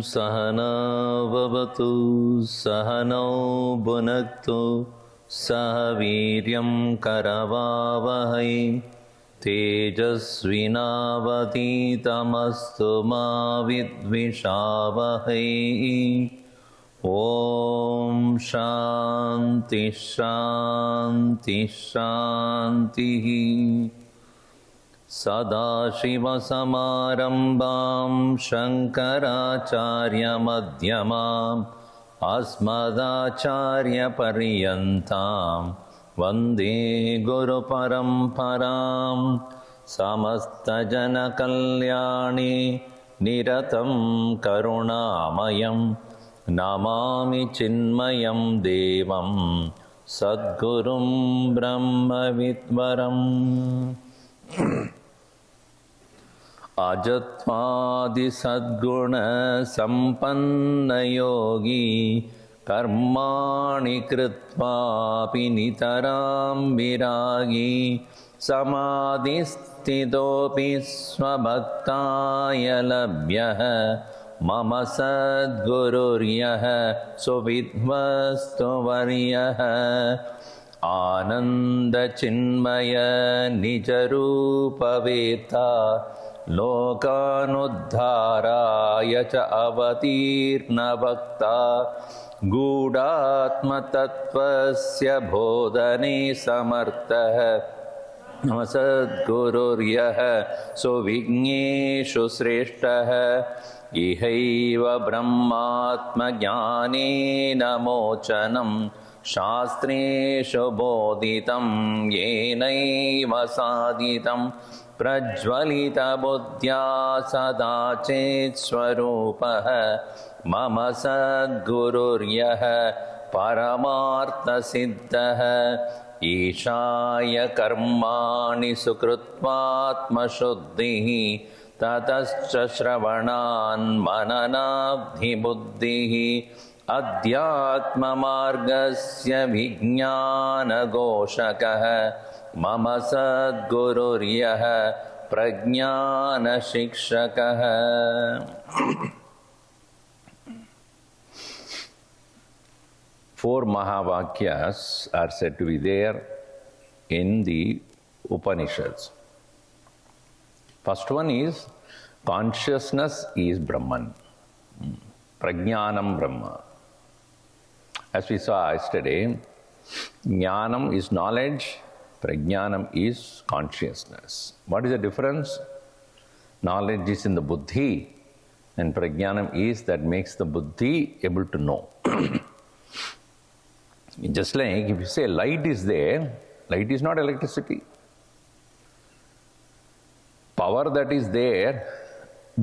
Sahana Vavatu Sahano Bhunaktu Sahaviryam Karavavahai Tejasvinavaditamastu ma vidvishavahai. Om Shanti Shanti Shanti. Sadashivasamarambam Shankaracharya Madhyamam Asmadacharya Pariyantam Vande Guru Paramparam. Samasta Jana Kalyani Niratam Karunamayam Namami Chinmayam Devam Sadgurum Brahma Vidvaram. Ajatvadi Sadguna Sampanna Yogi Karmani Kritva Pinitaram Viragi Samadhistidopi Swabhaktaya Labhyaha Mama Sadgururyaha Suvidvastu Varyaha Ananda Chinmaya Nijarupa Veta Lokanuddharaya Cha Avatirna Bhakta Gudatma Tattvasya Bodhane Samartha Sadgururyaha Suvigneshu Sreshtaha Ihaiva Brahmatma Jnanena Mochanam Shastreshu Bodhitam Yenaiva Saditam Prajvalita Buddhya Sadachet Swarupaha Mama Sadgururyaha Paramartha Siddhaha Ishaya Karmani Sukrutvatma Shuddhihi Tatascha Shravanaan Mananabdhi Buddhihi Adhyatma Margasya Vijnana Goshakaha Mama Sadgururyaha Prajnana Shikshakaha. Four Mahavakyas are said to be there in the Upanishads. First one is consciousness is Brahman. Prajnanam Brahma. As we saw yesterday, Jnanam is knowledge, Prajnanam is consciousness. What is the difference? Knowledge is in the buddhi and Prajnanam is that makes the buddhi able to know. Just like if you say light is there, light is not electricity. Power that is there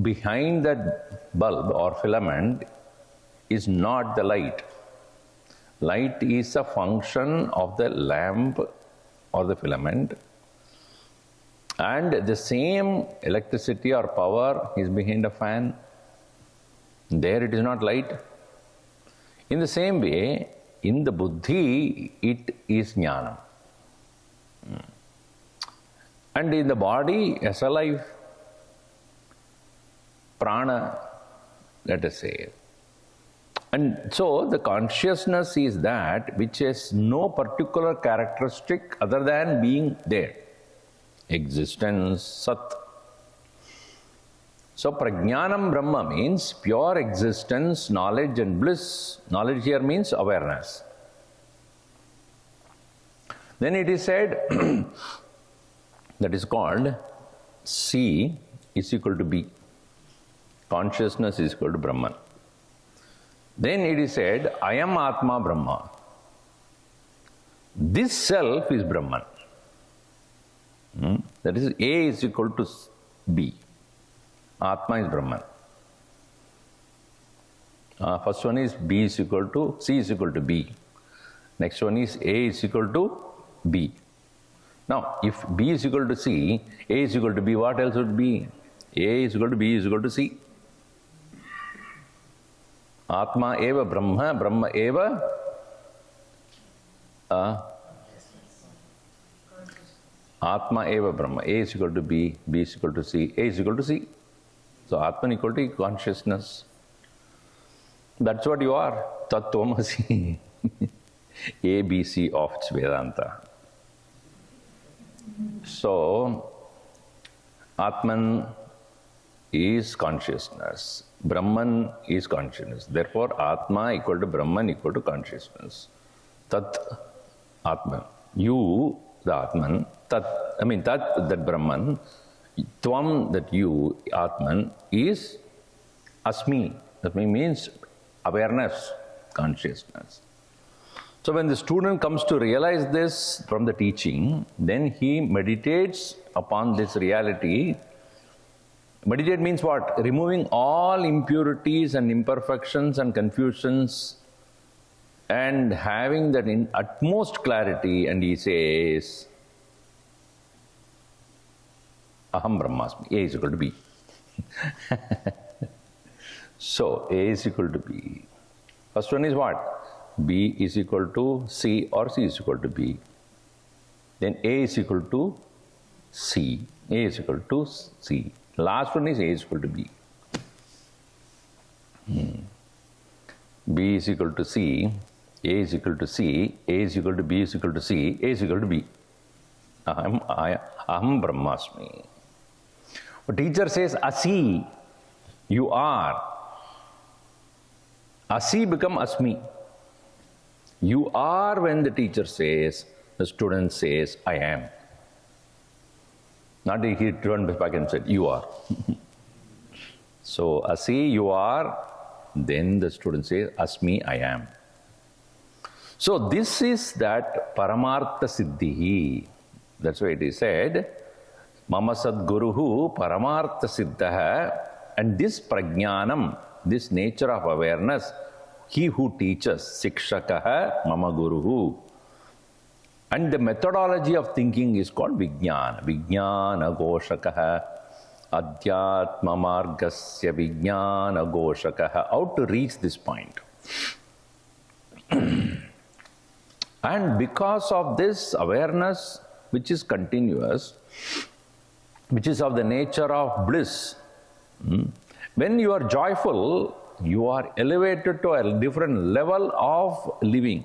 behind that bulb or filament is not the light. Light is a function of the lamp or the filament, and the same electricity or power is behind a fan. There it is not light. In the same way, in the buddhi, it is jnana. And in the body, as a life, prana, let us say. And so the consciousness is that which has no particular characteristic other than being there. Existence, sat. So Prajnanam Brahma means pure existence, knowledge and bliss. Knowledge here means awareness. Then it is said, that is called C is equal to B. Consciousness is equal to Brahman. Then it is said, I am Atma Brahma. This self is Brahman. That is, A is equal to B. Atma is Brahman. First one is B is equal to, C is equal to B. Next one is A is equal to B. Now, if B is equal to C, A is equal to B, what else would be? A is equal to B is equal to C. Atma eva Brahma, Brahma eva Atma eva Brahma. A is equal to B, B is equal to C, A is equal to C. So Atman equal to consciousness. That's what you are. Tattvamasi. ABC of Vedanta. So, Atman is consciousness. Brahman is consciousness. Therefore, Atma equal to Brahman equal to consciousness. Tat Atman. You, the Atman. Tat, Tat, that Brahman. Tvam, that you, Atman, is Asmi. Asmi means awareness, consciousness. So when the student comes to realize this from the teaching, then he meditates upon this reality. Meditate means what? Removing all impurities and imperfections and confusions and having that in utmost clarity, and he says, Aham Brahmasmi, A is equal to B. So, A is equal to B. First one is what? B is equal to C or C is equal to B. Then A is equal to C. A is equal to C. Last one is A is equal to B. B is equal to C. A is equal to C. A is equal to B is equal to C. A is equal to B. Aham Brahmasmi. A teacher says, Asi, you are. Asi become Asmi. You are when the teacher says, the student says, I am. Not that he turned back and said, you are. So, Asi, you are, then the student says, Asmi, I am. So, this is that Paramartha Siddhihi. That's why it is said, Mama Sadguruhu Paramartha Siddhaha. And this Prajnanam, this nature of awareness, he who teaches, Sikshakaha Mama Guruhu. And the methodology of thinking is called Vijnana. Vijnana Goshakaha. Adhyatma Margasya Vijnana Goshakaha. How to reach this point? And because of this awareness, which is continuous, which is of the nature of bliss, when you are joyful, you are elevated to a different level of living.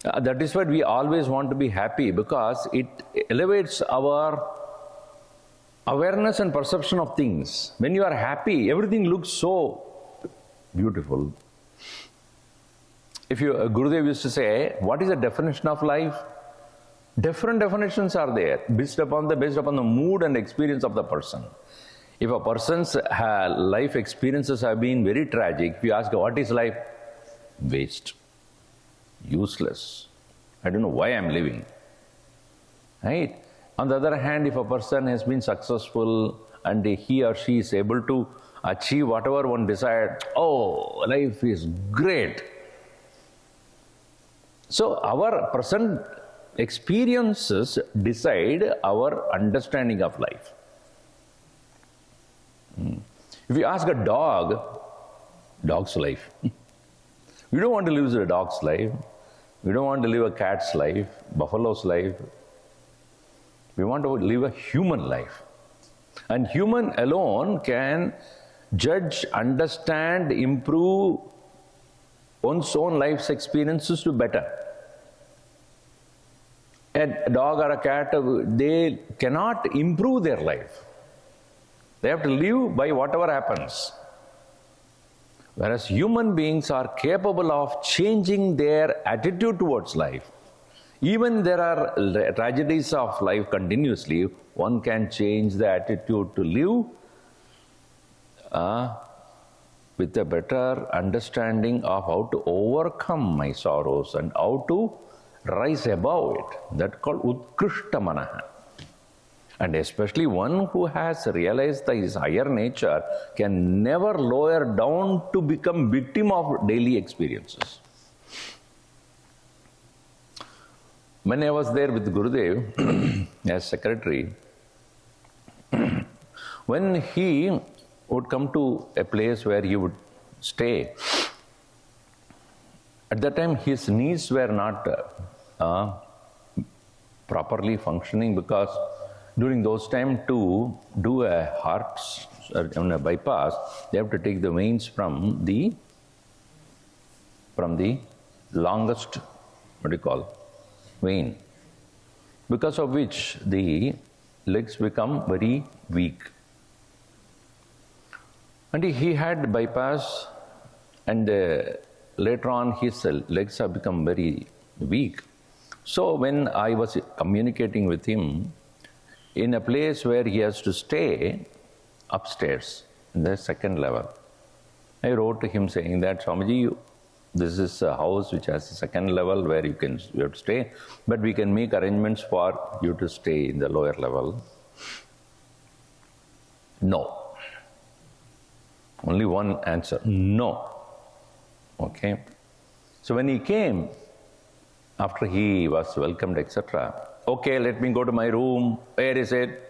That is why we always want to be happy, because it elevates our awareness and perception of things. When you are happy, everything looks so beautiful. If Gurudev used to say, what is the definition of life? Different definitions are there, based upon the mood and experience of the person. If a person's life experiences have been very tragic, if you ask, what is life? Waste. Useless. I don't know why I'm living. Right? On the other hand, if a person has been successful and he or she is able to achieve whatever one desired, oh, life is great. So our present experiences decide our understanding of life. If you ask a dog, dog's life. We don't want to live a dog's life. We don't want to live a cat's life, buffalo's life. We want to live a human life. And human alone can judge, understand, improve one's own life's experiences to better. A dog or a cat, they cannot improve their life. They have to live by whatever happens. Whereas human beings are capable of changing their attitude towards life. Even there are tragedies of life continuously, one can change the attitude to live with a better understanding of how to overcome my sorrows and how to rise above it. That's called Utkrishta Manaha. And especially one who has realized his higher nature can never lower down to become victim of daily experiences. When I was there with Gurudev as secretary, when he would come to a place where he would stay, at that time his knees were not properly functioning, because during those times to do a heart bypass, they have to take the veins from the from the longest, vein, because of which the legs become very weak. And he had bypass, and later on his legs have become very weak. So when I was communicating with him, in a place where he has to stay upstairs, in the second level, I wrote to him saying that, Swamiji, this is a house which has a second level where you have to stay, but we can make arrangements for you to stay in the lower level. No. Only one answer, no. Okay. So when he came, after he was welcomed, etc., okay, let me go to my room. Where is it?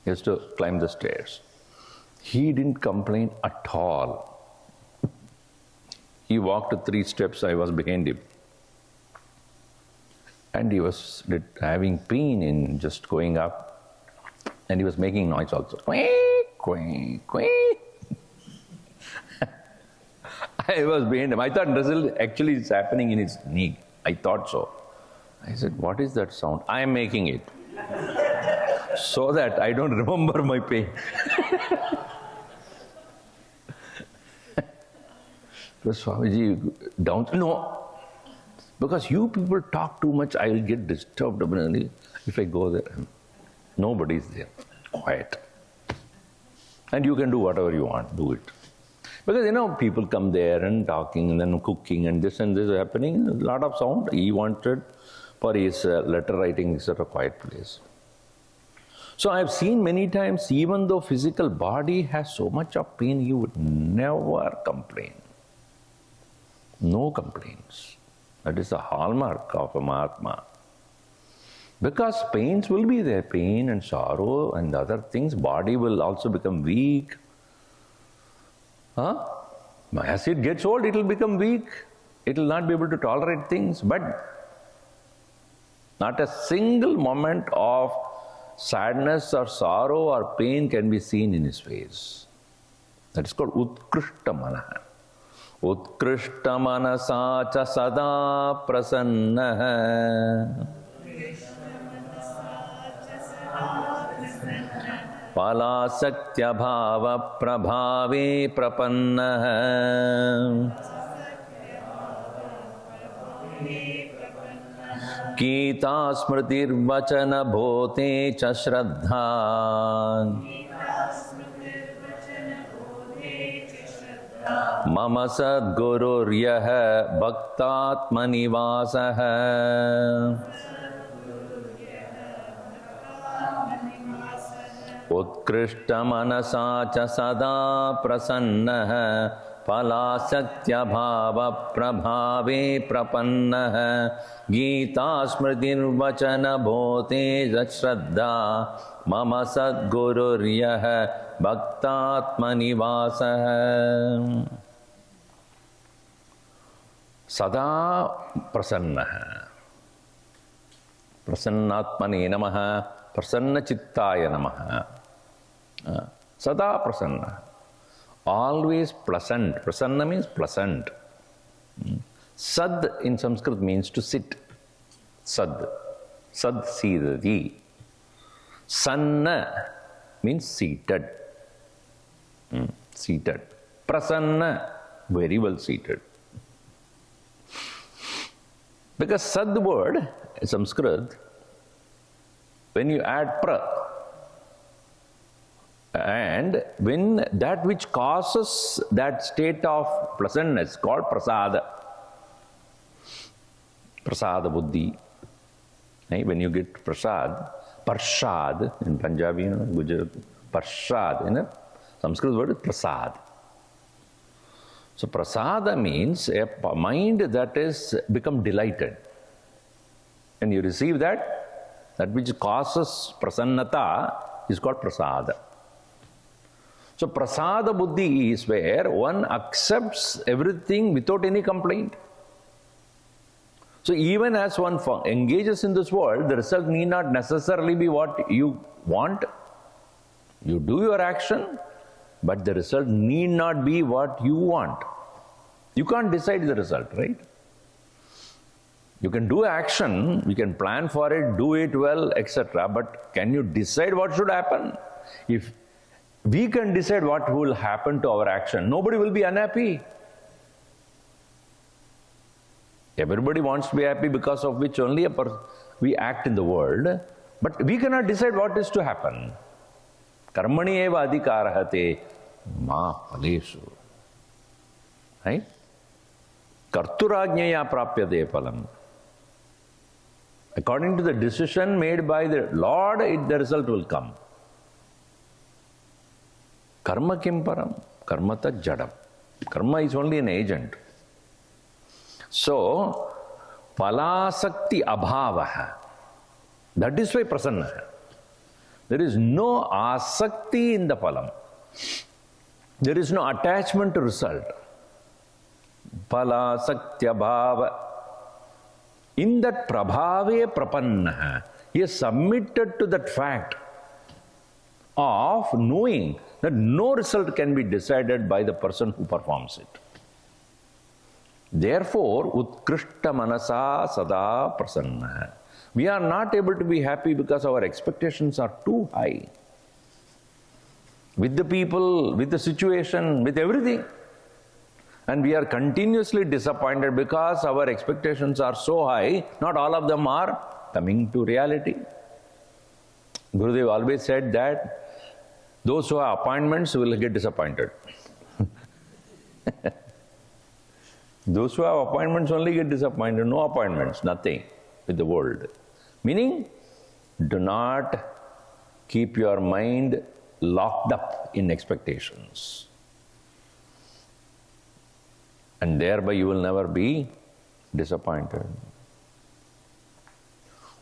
He has to climb the stairs. He didn't complain at all. He walked 3 steps, I was behind him. And he was having pain in just going up. And he was making noise also. Quack, quack, quack. I was behind him. I thought result actually is happening in his knee. I thought so. I said, what is that sound? I am making it. So that I don't remember my pain. So Swamiji, down. No. Because you people talk too much, I will get disturbed if I go there. Nobody is there. Quiet. And you can do whatever you want, do it. Because people come there and talking and then cooking and this is happening, a lot of sound. He wanted for his letter writing is at a quiet place. So I've seen many times, even though physical body has so much of pain, he would never complain. No complaints. That is the hallmark of a Mahatma. Because pains will be there, pain and sorrow and other things, body will also become weak. As it gets old, it will become weak. It will not be able to tolerate things. But not a single moment of sadness or sorrow or pain can be seen in his face. That is called Utkrishta Manaha. Utkrishta Manasa cha sada prasannaha. Palasaktya bhava prabhave prapannaha. Gita smritir vachana bhote cha shraddha. Mama Sadguru yaha bhaktatmanivasaha. Utkrishta manasa cha sada prasannaha. Phalasatya bhava prabhave prapannaha. Gita smritir vachana bhote shraddha. Mama Sadguru yaha bhaktatmanivasaha. Sada prasannaha. Prasannatmane namaha. Prasanna chittaya namaha. Sada prasanna. Always pleasant. Prasanna means pleasant. Sad in Sanskrit means to sit. Sad. Sad sidati. Sanna means seated. Seated. Prasanna, very well seated. Because sad word, in Sanskrit, when you add pra, and when that which causes that state of pleasantness called prasada. Prasada buddhi. When you get prasad, parshad in Punjabi, Gujarati, parshad, Sanskrit word is prasad. So prasada means a mind that is become delighted. When you receive that which causes prasannata is called prasada. So prasada buddhi is where one accepts everything without any complaint. So even as one engages in this world, the result need not necessarily be what you want. You do your action, but the result need not be what you want. You can't decide the result, right? You can do action, you can plan for it, do it well, etc. But can you decide what should happen? If we can decide what will happen to our action, nobody will be unhappy. Everybody wants to be happy, because of which only we act in the world. But we cannot decide what is to happen. Karmani eva adhikarahate ma phaleshu. Right? Karturajñaya prapyate phalam. According to the decision made by the Lord, the result will come. Karma kim param? Karmata jadam. Karma is only an agent. So, phalasakti abhavaha. That is why prasanna. There is no asakti in the phalam. There is no attachment to result. Phalasakti abhava. In that prabhave prapanna, he is submitted to that fact of knowing that no result can be decided by the person who performs it. Therefore, utkrishta manasa sada prasanna. We are not able to be happy because our expectations are too high. With the people, with the situation, with everything. And we are continuously disappointed because our expectations are so high, not all of them are coming to reality. Gurudev always said that those who have appointments will get disappointed. Those who have appointments only get disappointed. No appointments, nothing with the world. Meaning, do not keep your mind locked up in expectations. And thereby you will never be disappointed.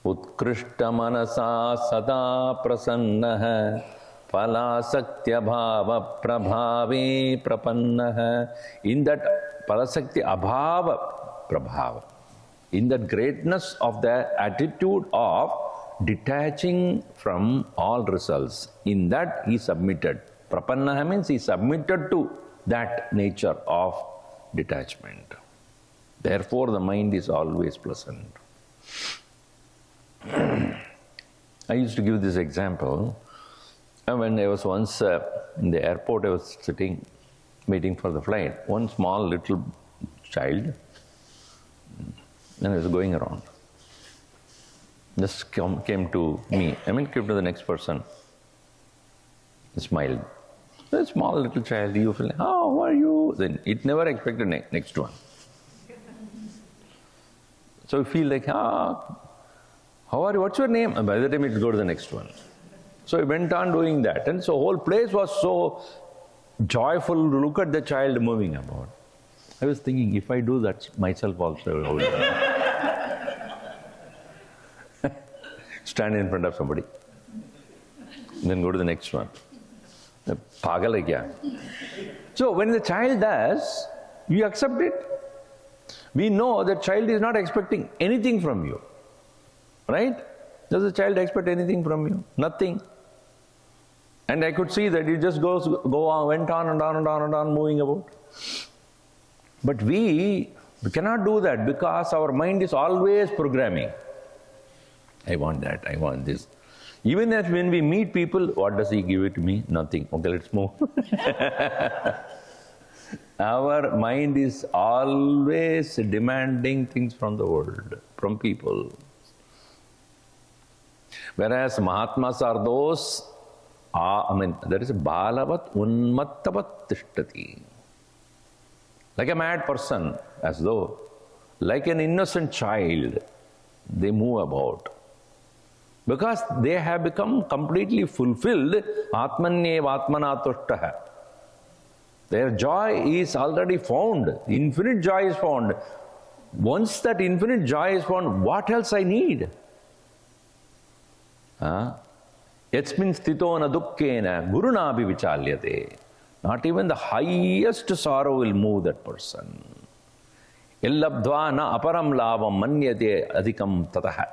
Utkrishta manasa sada prasannaha phalasakti abhava prabhave prapannaha. In that phalasakti abhava prabhava, in that greatness of the attitude of detaching from all results, in that he submitted. Prapannaha means he submitted to that nature of detachment. Therefore, the mind is always pleasant. I used to give this example. When I was once in the airport, I was sitting, waiting for the flight. One small little child, and I was going around. Just came to me. Came to the next person. He smiled. A small little child, you feel, how are you? Then it never expected next one. So you feel like, how are you? What's your name? And by the time it go to the next one. So he went on doing that. And so whole place was so joyful to look at the child moving about. I was thinking, if I do that myself also, I will stand in front of somebody. Then go to the next one. Pagal hai kya? So when the child does, you accept it. We know that child is not expecting anything from you. Right? Does the child expect anything from you? Nothing. And I could see that it just went on and on and on and on moving about. But we cannot do that because our mind is always programming. I want that, I want this. Even as when we meet people, what does he give it to me? Nothing. Okay, let's move. Our mind is always demanding things from the world, from people. Whereas Mahatmas are those, there is a balavat unmattavat tishtati. Like a mad person, as though, like an innocent child, they move about. Because they have become completely fulfilled, Atmanyev Atmanatushtaha. Their joy is already found. Infinite joy is found. Once that infinite joy is found, what else I need? Yasmin sthito na dukkena gurunabhi vichalyate. Not even the highest sorrow will move that person. Yallabdva na aparam lavam manyate adhikam tataha.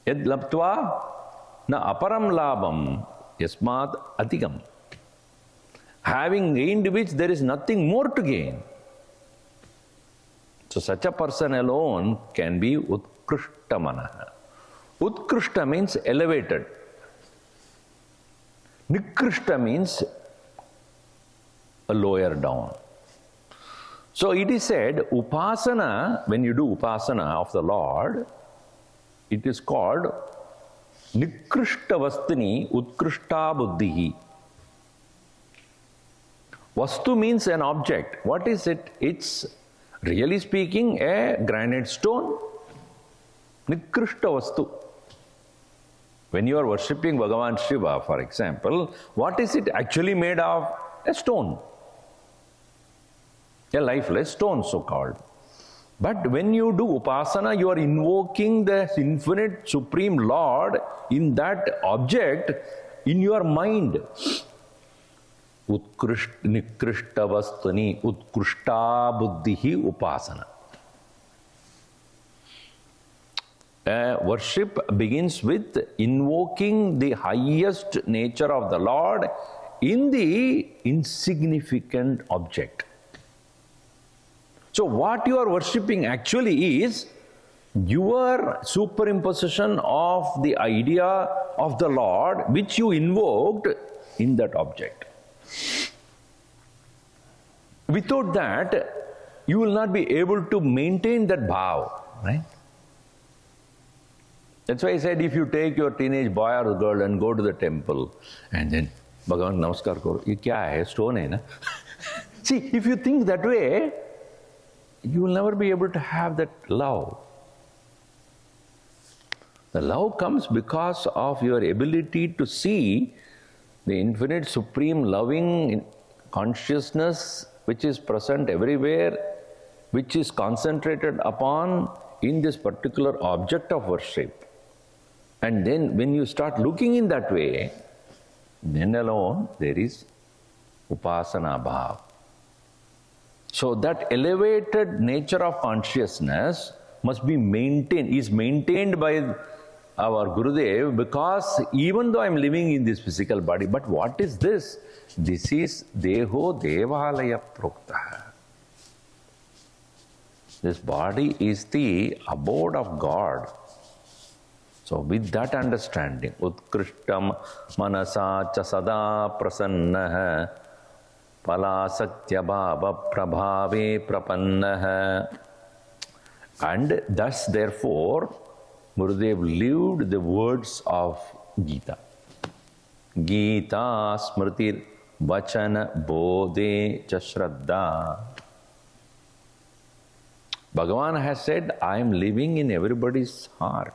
Yad labdva na aparam labam yasmat adhikam. Having gained which there is nothing more to gain. So such a person alone can be Utkrishta Manaha. Utkrishta means elevated. Nikrishta means a lower down. So it is said, Upasana, when you do Upasana of the Lord, it is called Nikrishta Vastini Utkrishta Buddhihi. Vastu means an object. What is it? It's, really speaking, a granite stone. Nikrishta Vastu. When you are worshipping Bhagavan Shiva, for example, what is it actually made of? A stone. A lifeless stone, so called. But when you do Upasana, you are invoking the infinite Supreme Lord in that object in your mind. Nikrishta Vastani Utkrishta Buddhihi Upasana. Worship begins with invoking the highest nature of the Lord in the insignificant object. So what you are worshipping actually is your superimposition of the idea of the Lord which you invoked in that object. Without that, you will not be able to maintain that bhav, right? That's why I said, if you take your teenage boy or girl and go to the temple and then, Bhagavan, namaskar karo, ye kya hai? Stone hai na? See, if you think that way, you will never be able to have that love. The love comes because of your ability to see the infinite, supreme, loving consciousness which is present everywhere, which is concentrated upon in this particular object of worship. And then when you start looking in that way, then alone there is Upasana Bhav. So that elevated nature of consciousness must be maintained, is maintained by our Gurudev, because even though I am living in this physical body, but what is this? This is Deho Devalaya Proktaha. This body is the abode of God. So with that understanding, Utkrishtam Manasa Chasada Prasannaha Palasaktya Bhava Prabhave Prapannaha. And thus, therefore, Gurudev lived the words of Gita. Gita Smritir Vachana Bodhe Chashraddha. Bhagavan has said, I am living in everybody's heart.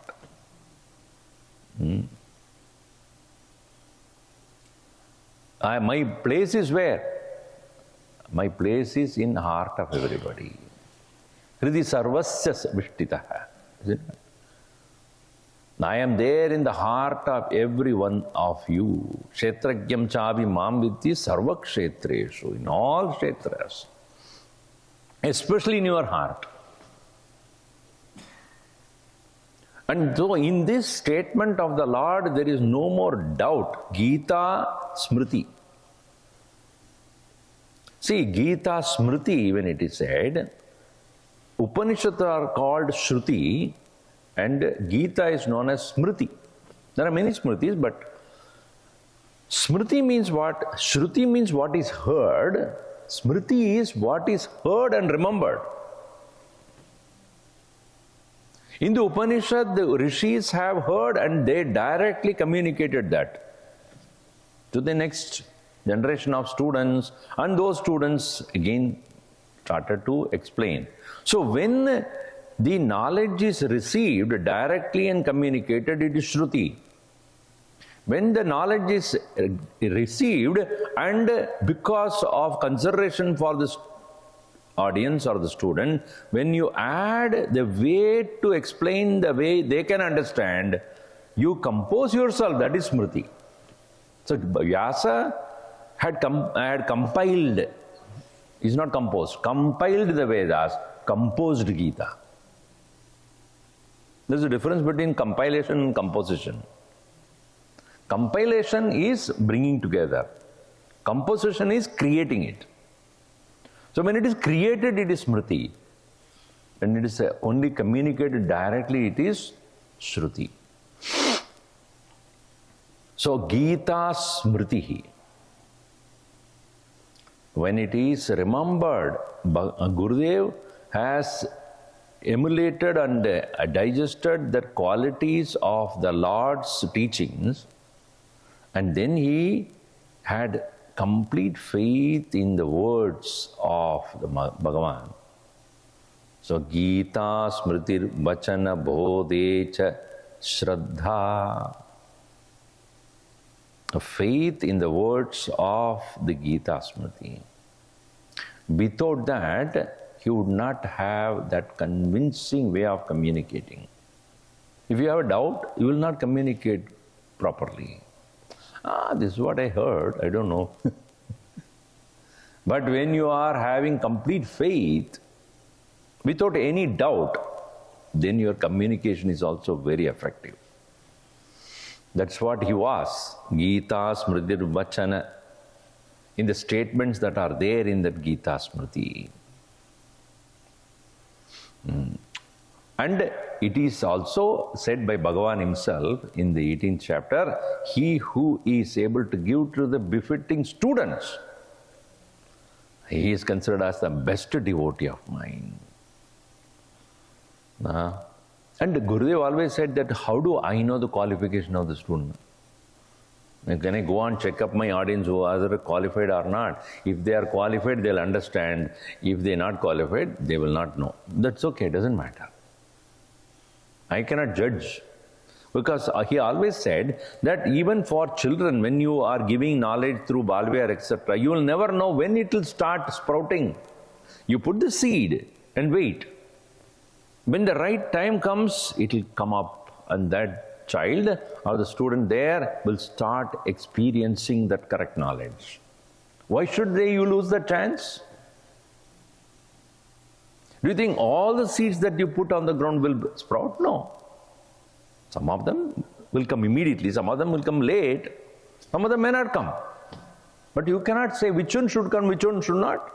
My place is where? My place is in heart of everybody. Hridi sarvasya vishtitaha. I am there in the heart of every one of you. Kshetragyam chavi mam vidhi sarva kshetreshu. In all kshetras. Especially in your heart. And so in this statement of the Lord, there is no more doubt. Gita Smriti. See, Gita Smriti, when it is said, Upanishads are called Shruti and Gita is known as Smriti. There are many Smritis, but Smriti means what? Shruti means what is heard. Smriti is what is heard and remembered. In the Upanishad, the rishis have heard and they directly communicated that to the next generation of students, and those students again started to explain. So when the knowledge is received directly and communicated, it is Shruti. When the knowledge is received and because of consideration for this audience or the student, when you add the way to explain the way they can understand, you compose yourself, that is Smriti. So Vyasa had compiled, is not composed, compiled the Vedas, composed Gita. There is a difference between compilation and composition. Compilation is bringing together. Composition is creating it. So when it is created, it is Smriti. and it is only communicated directly, it is Shruti. So Gita Smritihi, when it is remembered, Gurudev has emulated and digested the qualities of the Lord's teachings, and then he had complete faith in the words of the Bhagavan. So Gita Smritir Vachana Bodhecha Shraddha. A faith in the words of the Gita Smriti. Without that, he would not have that convincing way of communicating. If you have a doubt, you will not communicate properly. This is what I heard, I don't know. But when you are having complete faith, without any doubt, then your communication is also very effective. That's what he was, Gita Smritir Vachana, in the statements that are there in that Gita Smriti. And it is also said by Bhagavan himself in the 18th chapter, he who is able to give to the befitting students, he is considered as the best devotee of mine. And Gurudev always said that, how do I know the qualification of the student? Can I go and check up my audience who are qualified or not? If they are qualified, they'll understand. If they are not qualified, they will not know. That's okay, it doesn't matter. I cannot judge. Because he always said that even for children, when you are giving knowledge through Balviyar, etc., you will never know when it will start sprouting. You put the seed and wait. When the right time comes, it will come up, and that child or the student there will start experiencing that correct knowledge. Why should you lose the chance? Do you think all the seeds that you put on the ground will sprout? No. Some of them will come immediately, some of them will come late, some of them may not come. But you cannot say which one should come, which one should not.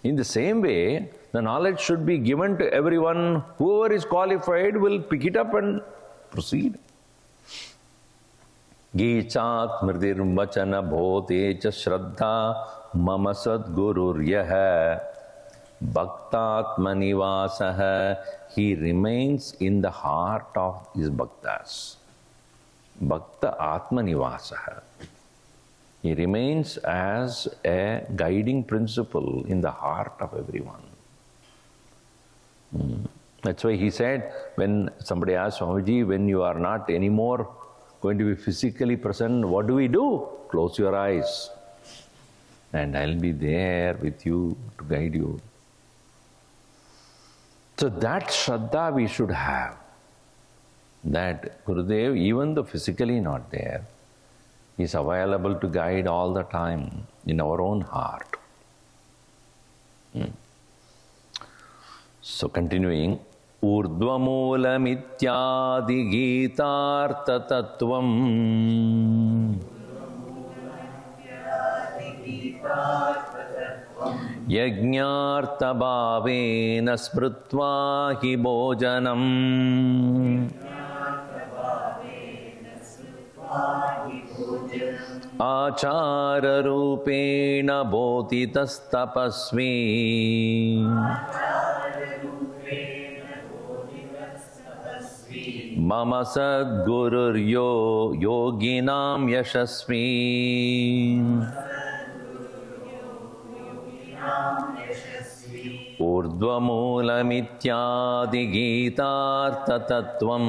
In the same way, the knowledge should be given to everyone. Whoever is qualified will pick it up and proceed. Gichat mridir vachana bhote cha shraddha mama sadgururyaha bhaktatma nivasaha. He remains in the heart of his bhaktas. Bhakta atma nivasaha. He remains as a guiding principle in the heart of everyone. That's why he said, when somebody asked Swamiji, when you are not anymore going to be physically present, what do we do? Close your eyes and I'll be there with you to guide you. So that Shraddha we should have, that Gurudev, even though physically not there, is available to guide all the time in our own heart. So continuing, Urdvamula mityadi gitartha tattvam yajñartha bhavena smritva hi bhojanam Achara rupena bhotitastapasvi Mama sadgururyo yoginam yashasvi Urdvamula mityadi gitartha tattvam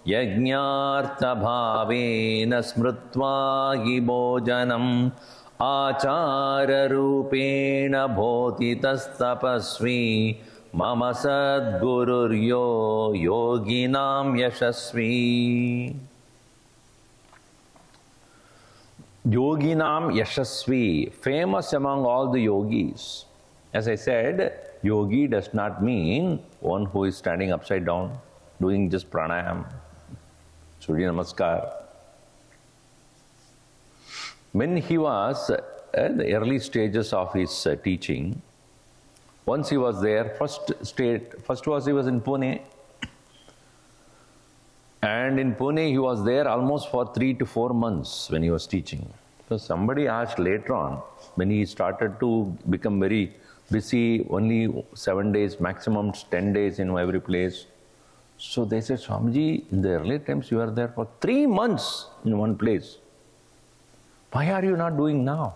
Yajñartha bhavena smritva hi bhojanam Achara rupena bhotitastapasvi Mama sadgururyo yoginam yashasvi. Yoginam yashasvi, famous among all the yogis. As I said, yogi does not mean one who is standing upside down, doing just pranayam, Surya Namaskar. When he was at the early stages of his teaching, Once he was there, first was he was in Pune. And in Pune, he was there almost for 3 to 4 months when he was teaching. So somebody asked later on, when he started to become very busy, only 7 days, maximum 10 days in every place. So they said, Swamiji, in the early times you were there for 3 months in one place. Why are you not doing now?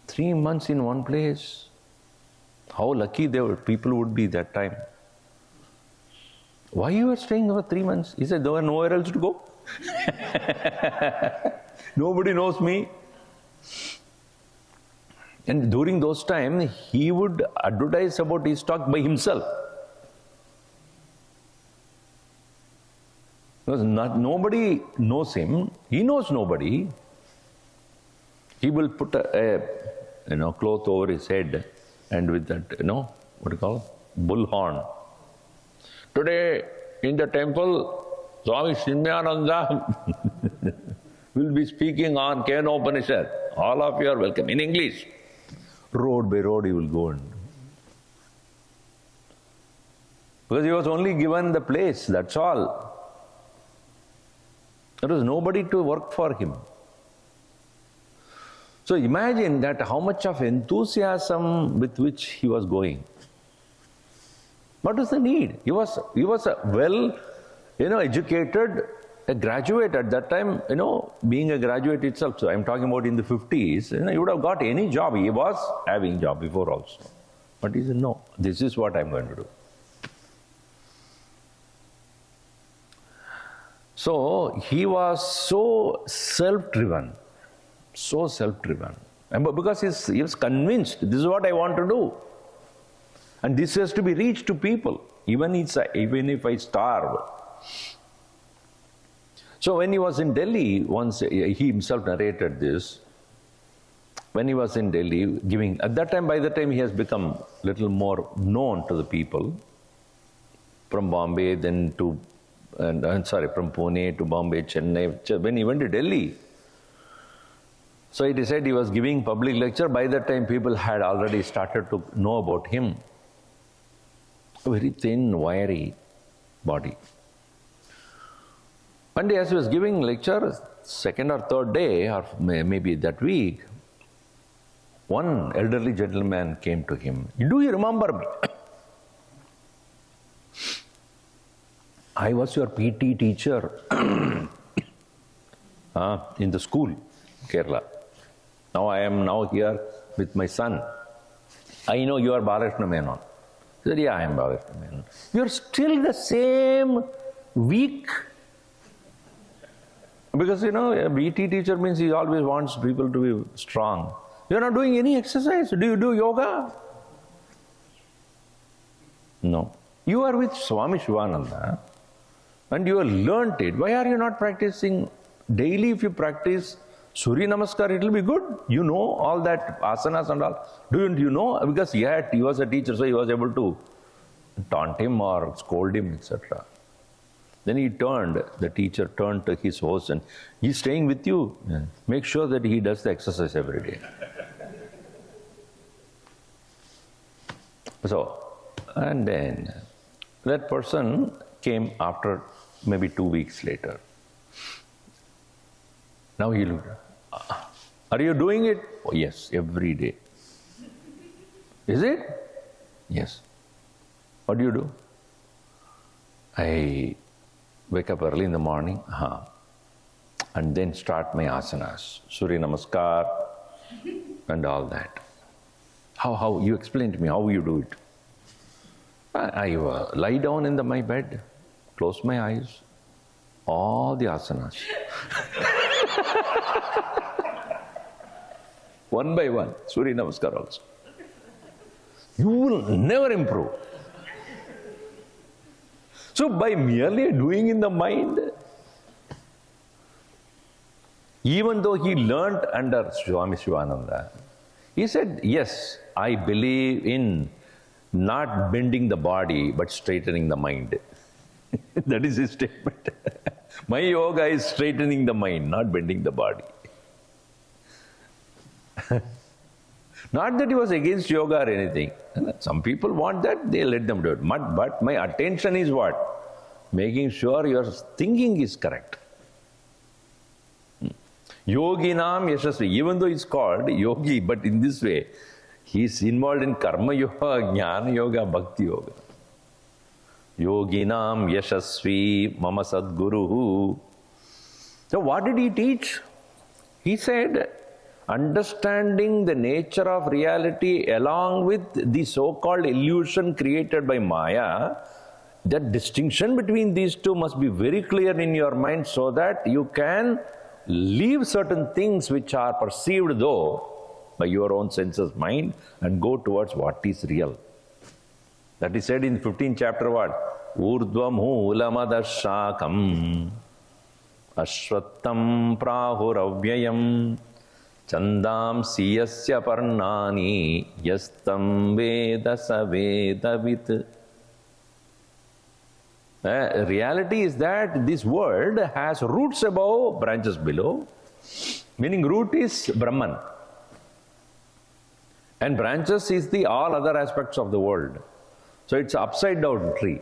3 months in one place. How lucky people would be that time. Why you were staying for 3 months? He said, there were nowhere else to go. Nobody knows me. And during those times, he would advertise about his talk by himself. Because nobody knows him. He knows nobody. He will put a cloth over his head and with that, what do you call it? Bullhorn. Today, in the temple, Swami Ishwarananda will be speaking on Kena Upanishad. All of you are welcome in English. Road by road he will go and. Because he was only given the place, that's all. There was nobody to work for him. So imagine that how much of enthusiasm with which he was going. What was the need? He was a well, educated, a graduate at that time, being a graduate itself. So I'm talking about in the 50s, he would have got any job. He was having job before also. But he said, no, this is what I'm going to do. So he was so self-driven. So self-driven. And because he was convinced, this is what I want to do. And this has to be reached to people, even if I starve. So when he was in Delhi, once he himself narrated this, when he was in Delhi giving, at that time, by the time he has become a little more known to the people, from Bombay, then to, from Pune to Bombay, Chennai, when he went to Delhi, so he said he was giving public lecture. By that time, people had already started to know about him. A very thin, wiry body. One day as he was giving lecture, second or third day, or maybe that week, one elderly gentleman came to him. Do you remember me? I was your PT teacher in the school, Kerala. Now I am here with my son. I know you are Balakrishna Menon. He said, yeah, I am Balakrishna Menon. You are still the same weak. Because, a PT teacher means he always wants people to be strong. You are not doing any exercise. Do you do yoga? No. You are with Swami Ishwarananda and you have learnt it. Why are you not practicing daily? If you practice Surya Namaskar, it will be good. You know all that asanas and all. Do you know? Because he was a teacher, so he was able to taunt him or scold him, etc. Then the teacher turned to his host and, he's staying with you. Yeah. Make sure that he does the exercise every day. So, and then that person came after maybe 2 weeks later. Now he looked, are you doing it? Oh, yes, every day. Is it? Yes. What do you do? I wake up early in the morning, and then start my asanas, Surya Namaskar, and all that. How you explain to me how you do it? I lie down in my bed, close my eyes, all the asanas. One by one, Surya Namaskar also. You will never improve. So by merely doing in the mind, even though he learnt under Swami Ishwarananda, he said, yes, I believe in not bending the body, but straightening the mind. That is his statement. My yoga is straightening the mind, not bending the body. Not that he was against yoga or anything. Some people want that, they let them do it. But my attention is what? Making sure your thinking is correct. Yoginam yashasvi. Even though it's called yogi, but in this way, he is involved in karma yoga, jnana yoga, bhakti yoga. Yoginam yashasvi mama Sadguru. So what did he teach? He said, understanding the nature of reality along with the so-called illusion created by Maya, that distinction between these two must be very clear in your mind so that you can leave certain things which are perceived though by your own senses mind and go towards what is real. That is said in 15th chapter what? Urdhva moolam dashakam ashvattam prahuravyayam chandam siyasya parnani yastam veda savedavit. Reality is that this world has roots above, branches below, meaning root is Brahman and branches is the all other aspects of the world. So it's upside down tree.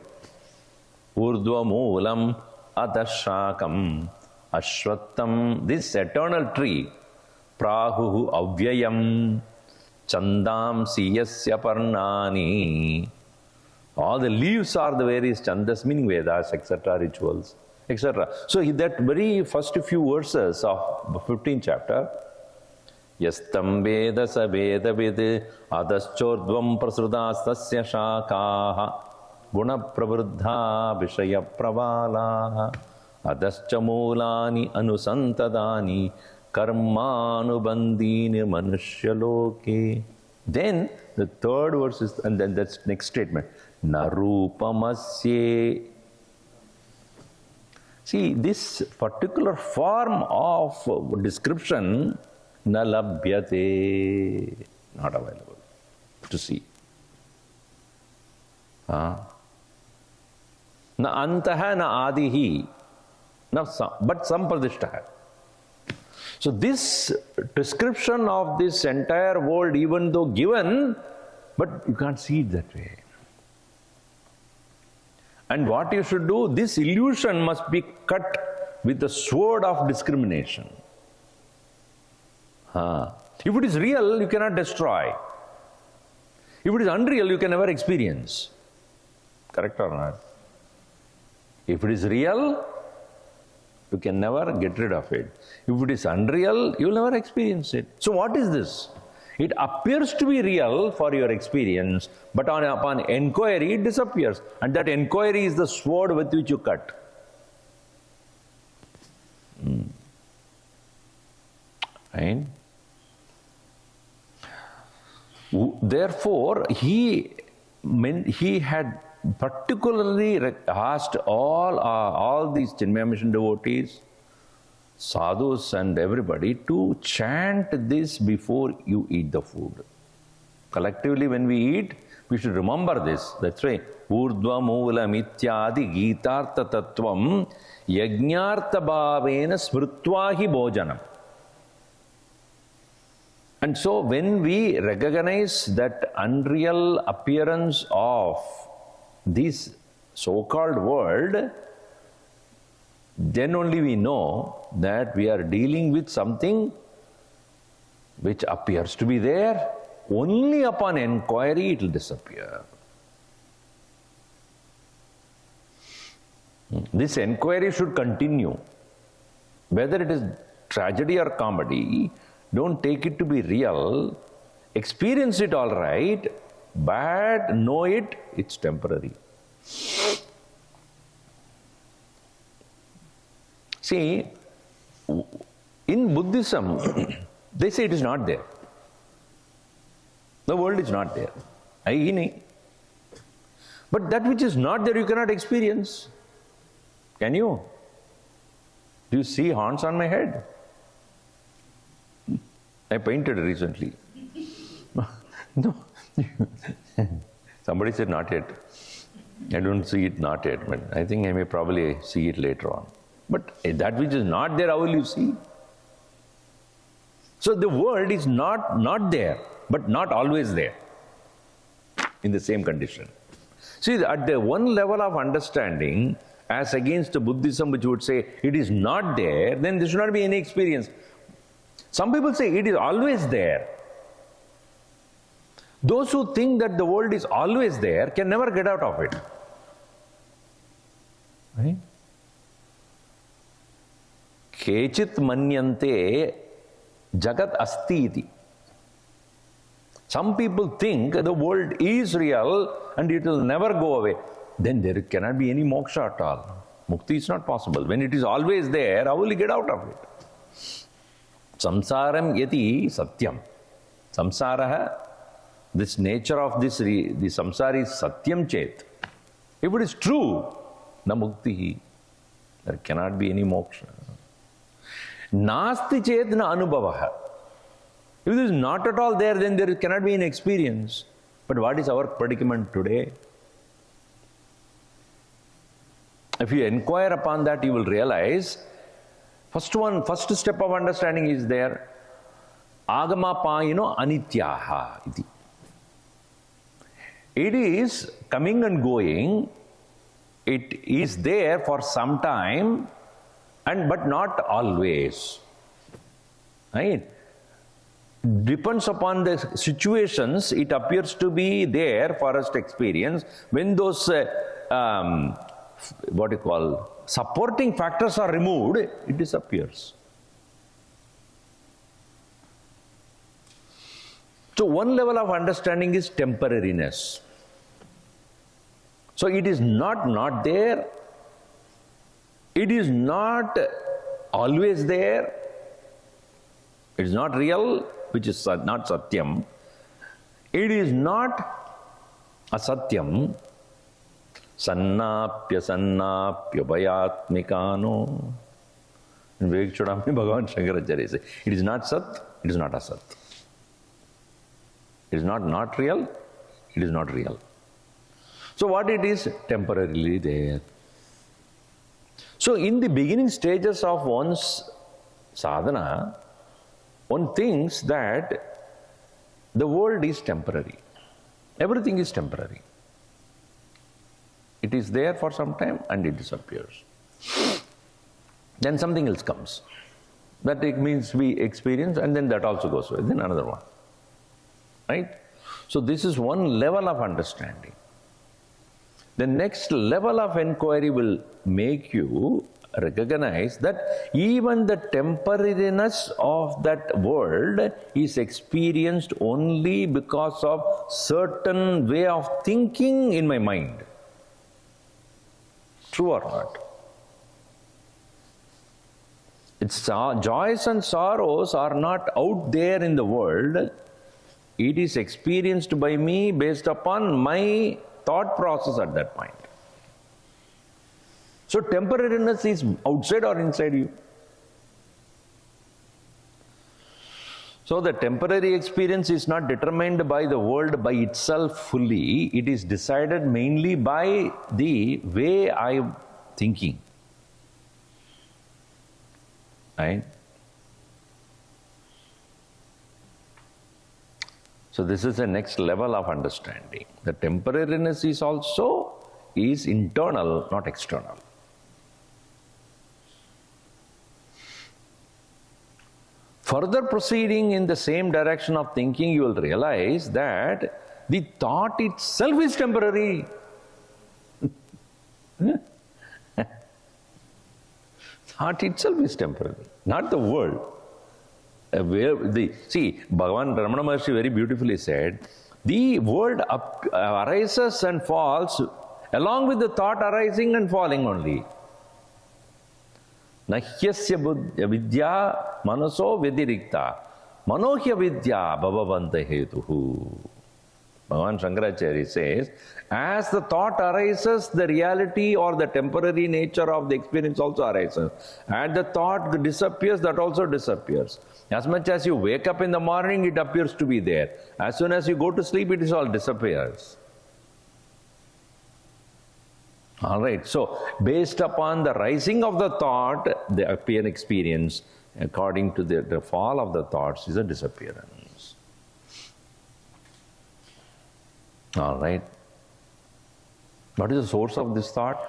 Urdhva moolam adashakam ashvattam, this eternal tree, prahuhu avyayam chandam siyasya parnani. All the leaves are the various chandas, meaning Vedas, etc., rituals, etc. So that very first few verses of the 15th chapter, Yastam Veda sa Veda Vid Adaschordvam Prasrudastasya Shakaha Guna Pravruddha Vishaya Pravala Adascha Mulani Anusantadani Karmanubandini Manushya Loke. Then the third verse is, and then that's next statement. Narupamasye. See, this particular form of description, na labhyate, not available to see. Na antaha na adihi, but sampadishtaha. So this description of this entire world, even though given, but you can't see it that way. And what you should do, this illusion must be cut with the sword of discrimination. If it is real, you cannot destroy. If it is unreal, you can never experience. Correct or not? If it is real, you can never get rid of it. If it is unreal, you will never experience it. So what is this? It appears to be real for your experience, but upon enquiry it disappears. And that enquiry is the sword with which you cut. Right? Therefore, he had particularly asked all these Chinmaya Mission devotees, sadhus and everybody to chant this before you eat the food. Collectively when we eat, we should remember this. That's why Urdhva Moolam Ityadi Gitartha Tattvam Yajnartha Bhavena Smritvahi Bhojanam. And so when we recognize that unreal appearance of this so-called world, then only we know that we are dealing with something which appears to be there. Only upon inquiry it will disappear. This inquiry should continue. Whether it is tragedy or comedy, don't take it to be real. Experience it all right, but know it, it's temporary. See, in Buddhism, they say it is not there. The world is not there. But that which is not there, you cannot experience. Can you? Do you see horns on my head? I painted recently. No. Somebody said not yet. I don't see it not yet, but I think I may probably see it later on. But that which is not there, how will you see? So the world is not there. but not always there in the same condition. See, at the one level of understanding, as against Buddhism, which would say it is not there, then there should not be any experience. Some people say it is always there. Those who think that the world is always there can never get out of it. Right? Kechit manyante jagat asti iti. Some people think the world is real and it will never go away. Then there cannot be any moksha at all. Mukti is not possible. When it is always there, how will you get out of it? Samsaram yati satyam. Samsaraha, this nature of this, the samsara is satyam chet. If it is true, na mukti, there cannot be any moksha. Nasti chet na anubhavaha. If it is not at all there, then there cannot be an experience. But what is our predicament today? If you inquire upon that, you will realize, first step of understanding is there, agama payino anityaha iti. It is coming and going, it is there for some time, but not always. Right? Depends upon the situations, it appears to be there for us to experience. When those supporting factors are removed, it disappears. So one level of understanding is temporariness. So it is not there, it is not always there, it is not real, which is not satyam, it is not asatyam, sannapya bhayatmikano. In Vivek Bhagavan Shankaracharya says, it is not sat, it is not asat. It is not real, it is not real. So what it is? Temporarily there. So in the beginning stages of one's sadhana, one thinks that the world is temporary. Everything is temporary. It is there for some time and it disappears. Then something else comes. That it means we experience, and then that also goes away. Then another one. Right? So this is one level of understanding. The next level of inquiry will make you recognize that even the temporariness of that world is experienced only because of certain way of thinking in my mind. True or not? Its joys and sorrows are not out there in the world. It is experienced by me based upon my thought process at that point. So temporariness is outside or inside you? So the temporary experience is not determined by the world by itself fully. It is decided mainly by the way I am thinking. Right? So this is the next level of understanding. The temporariness is internal, not external. Further proceeding in the same direction of thinking, you will realize that the thought itself is temporary. Thought itself is temporary, not the world. See, Bhagavan Ramana Maharshi very beautifully said, the world arises and falls along with the thought arising and falling only. Nahyasya vidya manaso vidirikta manohya vidya bhavavanta hetuhu. Bhagavan Shankaracharya says, as the thought arises, the reality or the temporary nature of the experience also arises. And the thought disappears, that also disappears. As much as you wake up in the morning, it appears to be there. As soon as you go to sleep, it all disappears. All right, so based upon the rising of the thought, the appear experience, according to the fall of the thoughts, is a disappearance. All right. What is the source of this thought?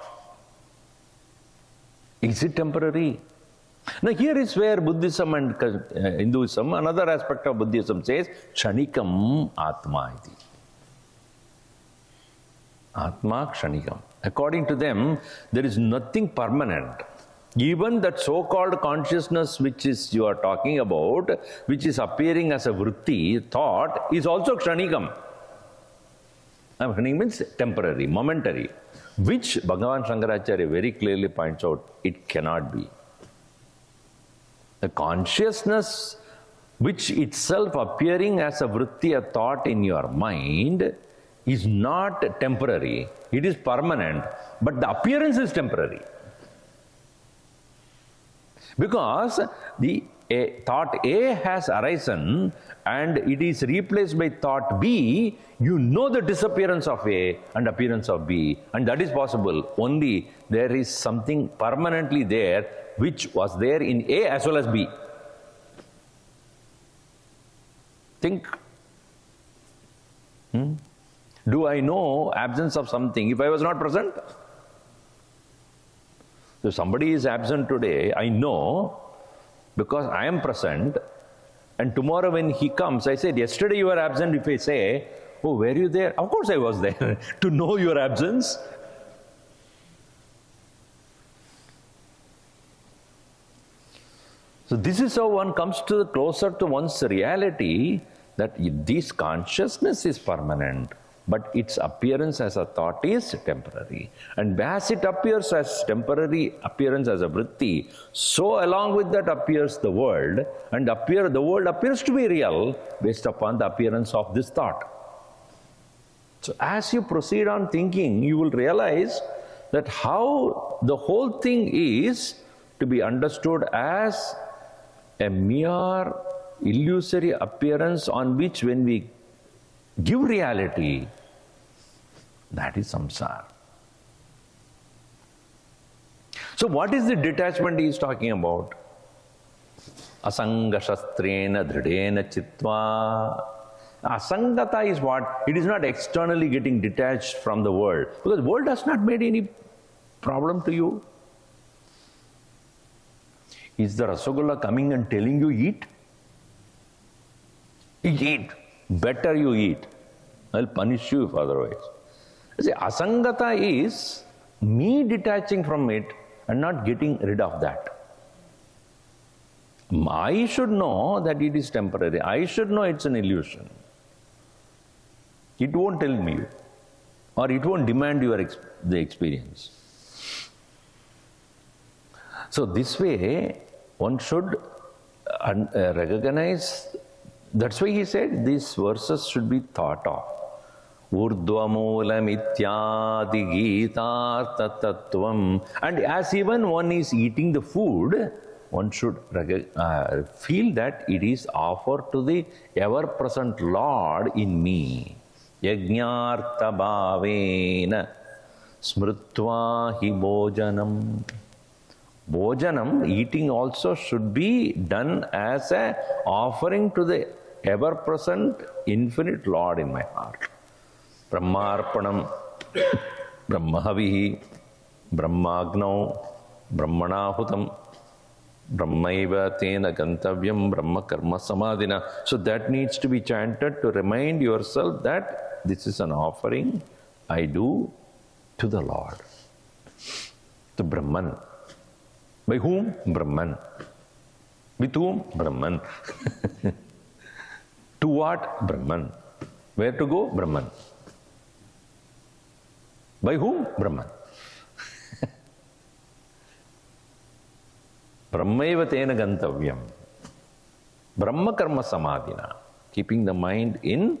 Is it temporary? Now here is where Buddhism and Hinduism, another aspect of Buddhism says, Kshanikam Atma iti. Atma Kshanikam. According to them, there is nothing permanent. Even that so-called consciousness which is you are talking about, which is appearing as a vritti, thought, is also Kshanikam. Kshanikam means temporary, momentary, which Bhagavan Shankaracharya very clearly points out, it cannot be. The consciousness which itself appearing as a vritti, a thought in your mind, is not temporary, it is permanent, but the appearance is temporary. Because the thought A has arisen and it is replaced by thought B, you know the disappearance of A and appearance of B, and that is possible only there is something permanently there which was there in A as well as B. Think. Do I know absence of something if I was not present? If somebody is absent today, I know because I am present, and tomorrow when he comes, I said, yesterday you were absent. If I say, oh, were you there? Of course I was there. To know your absence. So this is how one comes to closer to one's reality, that this consciousness is permanent, but its appearance as a thought is temporary. And as it appears as temporary appearance as a vritti, so along with that appears the world, and the world appears to be real based upon the appearance of this thought. So as you proceed on thinking, you will realize that how the whole thing is to be understood as a mere illusory appearance on which when we give reality, that is samsara. So what is the detachment he is talking about? Asanga shastrena dridena chitva. Asangata is what? It is not externally getting detached from the world, because the world has not made any problem to you. Is the Rasagolla coming and telling you eat? Eat. Better you eat. I'll punish you if otherwise. See, asangata is me detaching from it and not getting rid of that. I should know that it is temporary. I should know it's an illusion. It won't tell me, or it won't demand the experience. So this way, one should recognize. That's why he said these verses should be thought of. Urdhvamulam ityadi gitartha tattvam. And as even one is eating the food, one should feel that it is offered to the ever-present Lord in me. Yajñartha bhavena smrutva hi bhojanam. Bhojanam, eating also, should be done as an offering to the ever-present infinite Lord in my heart. Brahmarpanam, Brahmahavihi, Brahmagnau, Brahmanahutam, Brahmaiva tena gantavyam Brahma karma samadhina. So that needs to be chanted to remind yourself that this is an offering I do to the Lord, to Brahman. By whom? Brahman. With whom? Brahman. To what? Brahman. Where to go? Brahman. By whom? Brahman. Brahmaiva tena gantavyam. Brahma karma samadhina. Keeping the mind in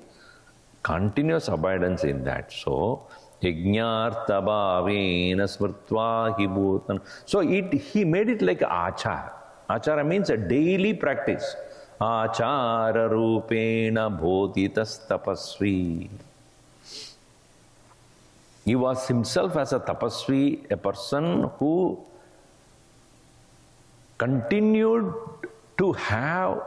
continuous abidance in that. So, yajñartha bhavena smrtva hi bhutan. So he made it like achara. Achara means a daily practice. Achara rupena bhotitas tapasvi. He was himself as a tapasvi, a person who continued to have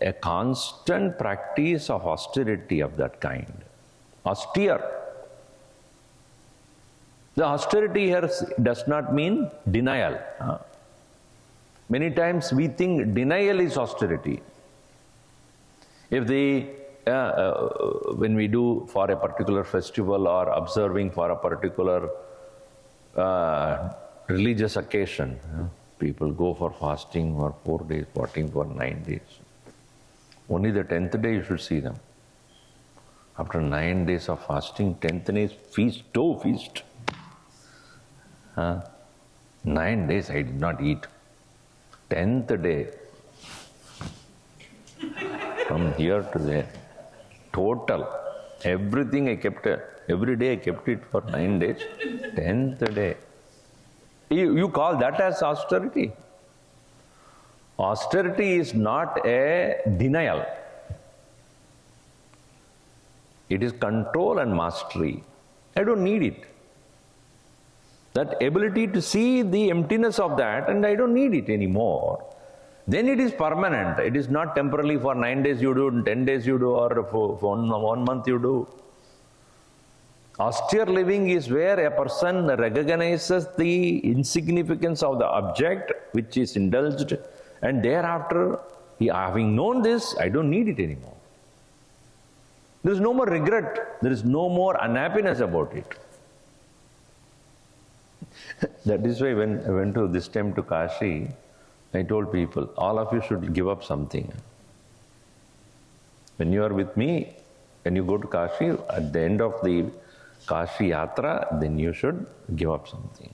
a constant practice of austerity of that kind. austere. The austerity here does not mean denial. Many times we think denial is austerity. If when we do for a particular festival or observing for a particular religious occasion, people go for fasting for 4 days, fasting for 9 days. Only the 10th day you should see them. After 9 days of fasting, 10th day is feast, feast. 9 days I did not eat. 10th day, from here to there, total, everything I kept, every day I kept it for 9 days. 10th day. You call that as austerity? Austerity is not a denial. It is control and mastery. I don't need it. That ability to see the emptiness of that, and I don't need it anymore. Then it is permanent. It is not temporarily for 9 days you do, 10 days you do, or for 1 month you do. Austere living is where a person recognizes the insignificance of the object which is indulged, and thereafter, having known this, I don't need it anymore. There is no more regret. There is no more unhappiness about it. That is why when I went to this time to Kashi, I told people, all of you should give up something. When you are with me, when you go to Kashi, at the end of the Kashi Yatra, then you should give up something.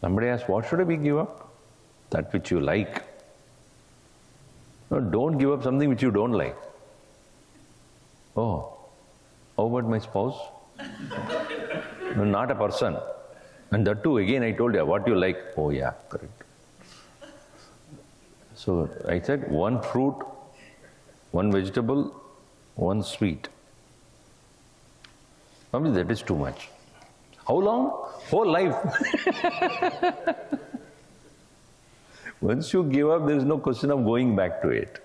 Somebody asked, what should we give up? That which you like. No, don't give up something which you don't like. Oh, how about my spouse? No, not a person. And that too, again I told you, what you like? Oh yeah, correct. So I said, 1 fruit, 1 vegetable, 1 sweet. Maybe that is too much. How long? Whole life. Once you give up, there is no question of going back to it.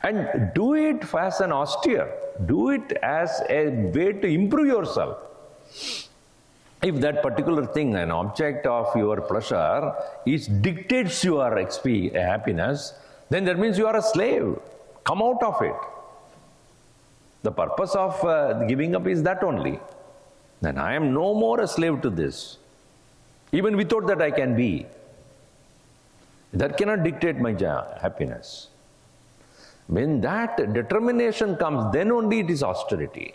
And do it as an austere. Do it as a way to improve yourself. If that particular thing, an object of your pleasure, dictates your happiness, then that means you are a slave. Come out of it. The purpose of giving up is that only. Then I am no more a slave to this. Even without that I can be. That cannot dictate my happiness. When that determination comes, then only it is austerity.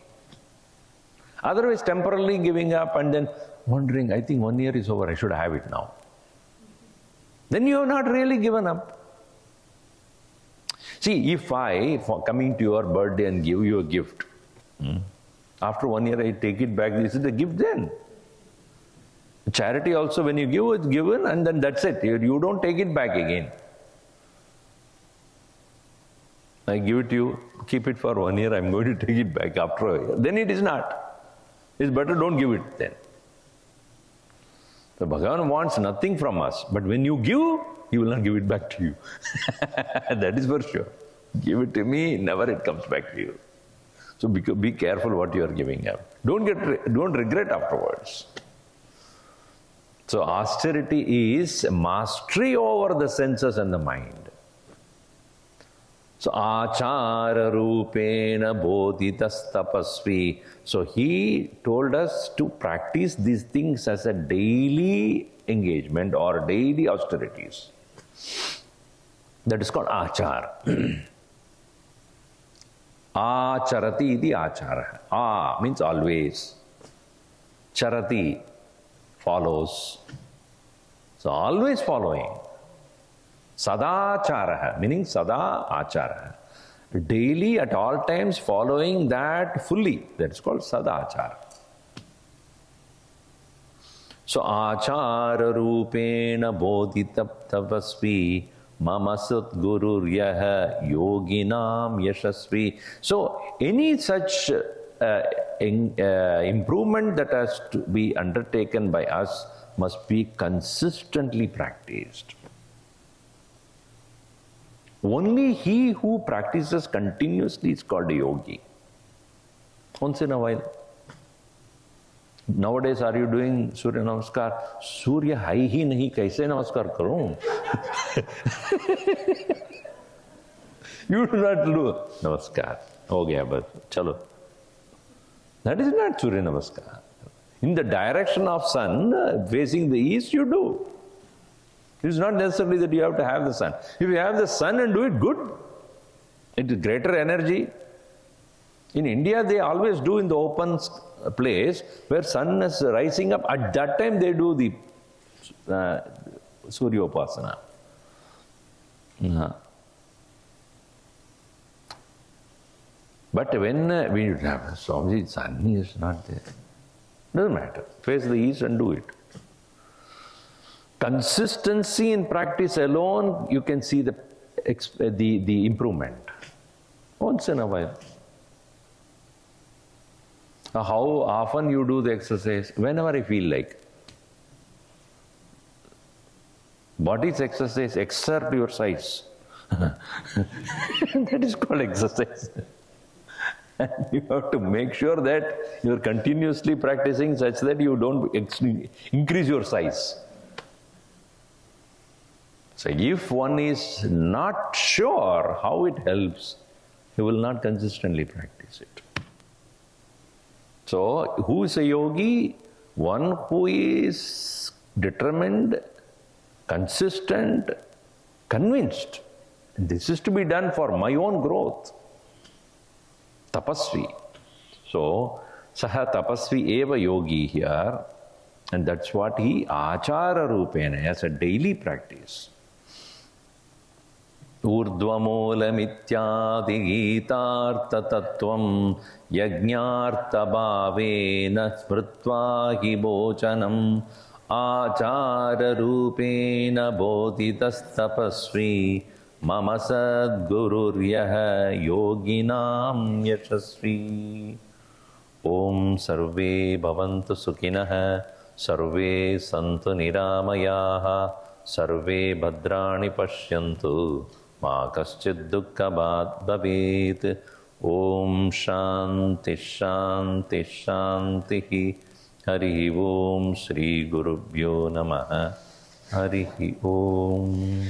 Otherwise, temporarily giving up and then wondering, I think 1 year is over, I should have it now. Then you have not really given up. See, if I, coming to your birthday and give you a gift, after 1 year I take it back, this is the gift then. Charity also, when you give, it's given and then that's it. You don't take it back again. I give it to you, keep it for 1 year, I'm going to take it back after a year. Then it is not. It's better don't give it then. The Bhagavan wants nothing from us, but when you give, he will not give it back to you. That is for sure. Give it to me, never it comes back to you. So be careful what you are giving up. Don't regret afterwards. So austerity is mastery over the senses and the mind. So achara rupena bodhitas tapasvi. So he told us to practice these things as a daily engagement or daily austerities. That is called achara. Acharati iti achara. Means always. Charati follows. So always following. Sadachara, meaning sada achara. Daily at all times following that fully. That's called sadachara. So achara rupena bodhitapasvi mama Sadguru yaha yoginam yashasvi. So any such improvement that has to be undertaken by us must be consistently practiced. Only he who practices continuously is called a yogi. once in a while. Nowadays, are you doing Surya Namaskar? Surya hai hi nahi, kaise Namaskar karoon? You do not do Namaskar. Ho gaya bas, chalo. That is not Surya Namaskar. In the direction of sun, facing the east, you do. It is not necessarily that you have to have the sun. If you have the sun and do it, good. It is greater energy. In India, they always do in the open place where sun is rising up. At that time, they do the Surya Upasana. But when we have Swamiji, sun is not there. Doesn't matter. Face the east and do it. Consistency in practice alone, you can see the improvement. Once in a while. How often you do the exercise? Whenever I feel like. What is exercise? Exert your size. That is called exercise. And you have to make sure that you are continuously practicing such that you don't increase your size. So if one is not sure how it helps, he will not consistently practice it. So who is a yogi? One who is determined, consistent, convinced. This is to be done for my own growth. Tapasvi. So, saha tapasvi eva yogi here, and that's what he achara rupena, as a daily practice. Urdvamolamityadi gitartha tattvam yajñartha bhavena smritva hi bochanam achara rupena bodhitas tapasvi mama sadgururyah yoginam yashasvi. Om sarve bhavantu sukhinah, sarve santu niramayaha, sarve bhadrani pashyantu, ma kaschid dukkha bhavet. Om shanti shanti shanti. Harihi Om Shri Gurubhyo Namaha. Harihi Om.